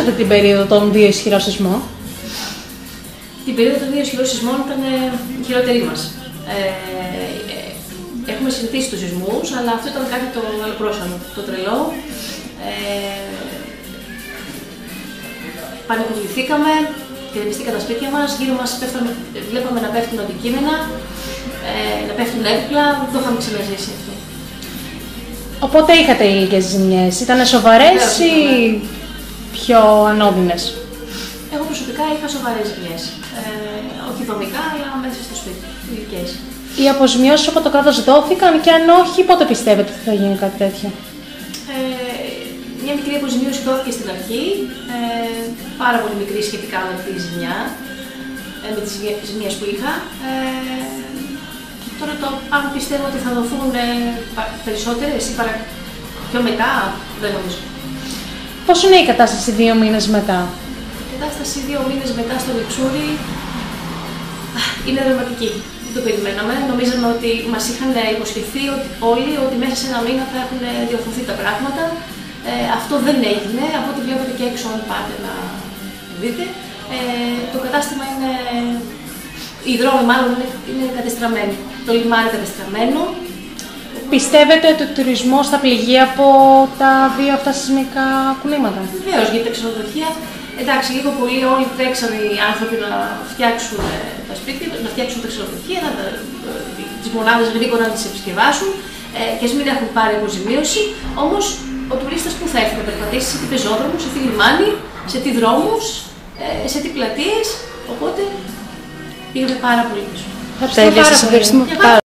ζήσατε την περίοδο των 2 ισχυρών σεισμών? Την περίοδο των 2 ισχυρών σεισμών ήταν η χειρότερη μας. Έχουμε συνηθίσει τους σεισμούς, αλλά αυτό ήταν κάτι το αλλοπρόσανο, το τρελό. Πανικοβληθήκαμε, γκρεμιστήκαν τα σπίτια μας, γύρω μας βλέπαμε να πέφτουν αντικείμενα, να πέφτουν έπιπλα, δεν το είχαμε ξαναζήσει αυτό. Οπότε είχατε λίγες ζημιές, ήταν σοβαρές ή πιο ανώδυνες? Εγώ προσωπικά είχα σοβαρές ζημιές, όχι δομικά, αλλά μέσα στο σπίτι, υλικές. Οι αποζημιώσεις από το κράτος δόθηκαν και αν όχι, πότε πιστεύετε ότι θα γίνει κάτι τέτοιο? Μια μικρή αποζημίωση δόθηκε στην αρχή, πάρα πολύ μικρή σχετικά με τη ζημιά, με τις ζημιές που είχα. Τώρα αν πιστεύω ότι θα δοθούν περισσότερες ή πιο μετά, δεν νομίζω. Πώς είναι η κατάσταση 2 μήνες μετά? Η κατάσταση 2 μήνες μετά στο Λιξούρι είναι δραματική. Δεν το περιμέναμε. Νομίζαμε ότι μας είχαν υποσχεθεί όλοι ότι μέσα σε 1 μήνα θα έχουν διορθωθεί τα πράγματα. Αυτό δεν έγινε. Από ό,τι βλέπετε και έξω, αν πάτε να δείτε, το κατάστημα είναι. Οι δρόμοι μάλλον είναι κατεστραμμένοι. Το λιμάνι κατεστραμμένο. Πιστεύετε ότι ο τουρισμός θα πληγεί από τα 2 αυτά σεισμικά κουνήματα? Βεβαίως, γιατί τα ξενοδοχεία, εντάξει, λίγο πολύ όλοι τρέξαν οι άνθρωποι να φτιάξουν τα σπίτια, να φτιάξουν τα ξενοδοχεία, τις μονάδες γρήγορα να τις επισκευάσουν και ας μην έχουν πάρει αποζημίωση. Όμως, ο τουρίστας που θα έρθει να περπατήσει, σε τι πεζόδρομους, σε τι λιμάνι, σε τι δρόμους, σε τι πλατείες. Οπότε πήγαμε πάρα πολύ πίσω. Ευχαριστούμε πάρα πολύ.